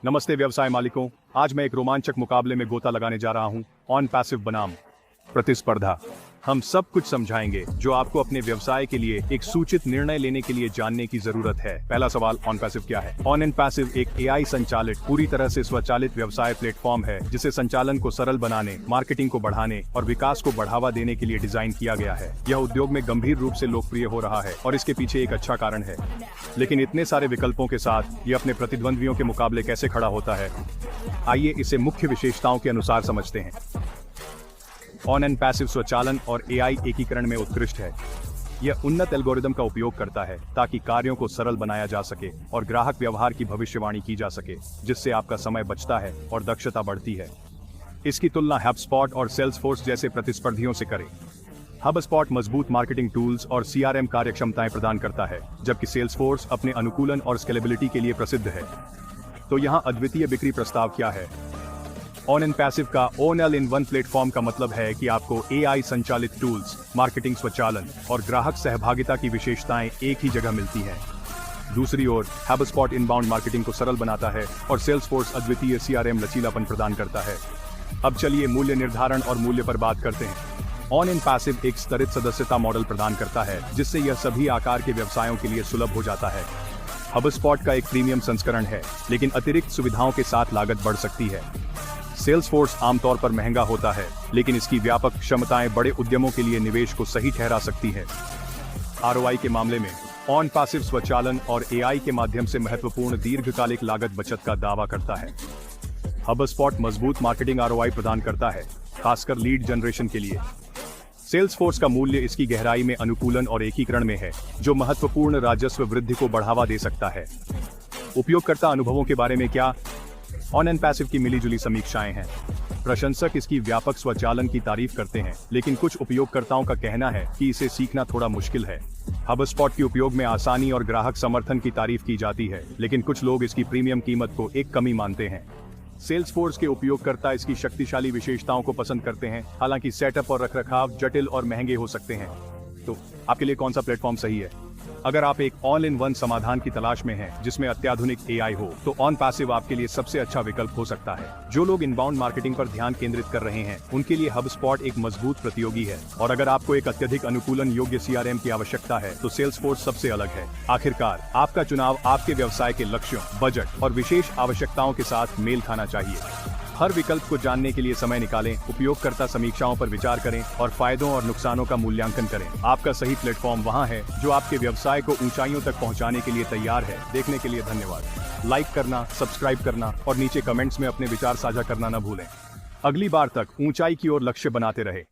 नमस्ते व्यवसाय मालिकों। आज मैं एक रोमांचक मुकाबले में गोता लगाने जा रहा हूं। ऑन पैसिव बनाम प्रतिस्पर्धा। हम सब कुछ समझाएंगे जो आपको अपने व्यवसाय के लिए एक सूचित निर्णय लेने के लिए जानने की जरूरत है। पहला सवाल, ऑन पैसिव क्या है? ऑन एंड पैसिव एक एआई संचालित पूरी तरह से स्वचालित व्यवसाय प्लेटफॉर्म है जिसे संचालन को सरल बनाने, मार्केटिंग को बढ़ाने और विकास को बढ़ावा देने के लिए डिजाइन किया गया है। यह उद्योग में गंभीर रूप से लोकप्रिय हो रहा है और इसके पीछे एक अच्छा कारण है। लेकिन इतने सारे विकल्पों के साथ ये अपने प्रतिद्वंद्वियों के मुकाबले कैसे खड़ा होता है? आइए इसे मुख्य विशेषताओं के अनुसार समझते हैं। ऑन एंड पैसिव स्वचालन और एआई एकीकरण में उत्कृष्ट है। यह उन्नत एल्गोरिदम का उपयोग करता है ताकि कार्यों को सरल बनाया जा सके और ग्राहक व्यवहार की भविष्यवाणी की जा सके, जिससे आपका समय बचता है और दक्षता बढ़ती है। इसकी तुलना HubSpot और Salesforce जैसे प्रतिस्पर्धियों से करें। HubSpot मजबूत मार्केटिंग टूल्स और CRM कार्यक्षमताएं प्रदान करता है, जबकि Salesforce अपने अनुकूलन और स्केलेबिलिटी के लिए प्रसिद्ध है। तो यहाँ अद्वितीय बिक्री प्रस्ताव क्या है? ऑन एंड पैसिव का ऑल इन वन प्लेटफॉर्म का मतलब है कि आपको एआई संचालित टूल्स, मार्केटिंग स्वचालन और ग्राहक सहभागिता की विशेषताएं एक ही जगह मिलती हैं। दूसरी ओर HubSpot इनबाउंड मार्केटिंग को सरल बनाता है और Salesforce अद्वितीय CRM लचीलापन प्रदान करता है। अब चलिए मूल्य निर्धारण और मूल्य पर बात करते हैं। ऑन एंड पैसिव एक स्तरित सदस्यता मॉडल प्रदान करता है, जिससे यह सभी आकार के व्यवसायों के लिए सुलभ हो जाता है। HubSpot का एक प्रीमियम संस्करण है, लेकिन अतिरिक्त सुविधाओं के साथ लागत बढ़ सकती है। Salesforce आमतौर पर महंगा होता है, लेकिन इसकी व्यापक क्षमताएं बड़े उद्यमों के लिए निवेश को सही ठहरा सकती है। ROI के मामले में ऑन पैसिव स्वचालन और एआई के माध्यम से महत्वपूर्ण दीर्घकालिक लागत बचत का दावा करता है। HubSpot मजबूत मार्केटिंग ROI प्रदान करता है, खासकर लीड जनरेशन के लिए। Salesforce का मूल्य इसकी गहराई में अनुकूलन और एकीकरण में है, जो महत्वपूर्ण राजस्व वृद्धि को बढ़ावा दे सकता है। उपयोगकर्ता अनुभवों के बारे में क्या? ऑन एंड पैसिव की मिलीजुली समीक्षाएं हैं। प्रशंसक इसकी व्यापक स्वचालन की तारीफ करते हैं, लेकिन कुछ उपयोगकर्ताओं का कहना है कि इसे सीखना थोड़ा मुश्किल है। HubSpot के उपयोग में आसानी और ग्राहक समर्थन की तारीफ की जाती है, लेकिन कुछ लोग इसकी प्रीमियम कीमत को एक कमी मानते हैं। Salesforce के उपयोगकर्ता इसकी शक्तिशाली विशेषताओं को पसंद करते हैं, हालांकि सेटअप और रखरखाव जटिल और महंगे हो सकते हैं। तो आपके लिए कौन सा प्लेटफॉर्म सही है? अगर आप एक ऑल इन वन समाधान की तलाश में हैं, जिसमें अत्याधुनिक एआई हो, तो ऑन पैसिव आपके लिए सबसे अच्छा विकल्प हो सकता है। जो लोग इनबाउंड मार्केटिंग पर ध्यान केंद्रित कर रहे हैं, उनके लिए HubSpot एक मजबूत प्रतियोगी है। और अगर आपको एक अत्यधिक अनुकूलन योग्य CRM की आवश्यकता है, तो Salesforce सबसे अलग है। आखिरकार आपका चुनाव आपके व्यवसाय के लक्ष्यों, बजट और विशेष आवश्यकताओं के साथ मेल खाना चाहिए। हर विकल्प को जानने के लिए समय निकालें, उपयोगकर्ता समीक्षाओं पर विचार करें और फायदों और नुकसानों का मूल्यांकन करें। आपका सही प्लेटफॉर्म वहां है जो आपके व्यवसाय को ऊंचाइयों तक पहुंचाने के लिए तैयार है। देखने के लिए धन्यवाद। लाइक करना, सब्सक्राइब करना और नीचे कमेंट्स में अपने विचार साझा करना न भूलें। अगली बार तक ऊंचाई की ओर लक्ष्य बनाते रहे।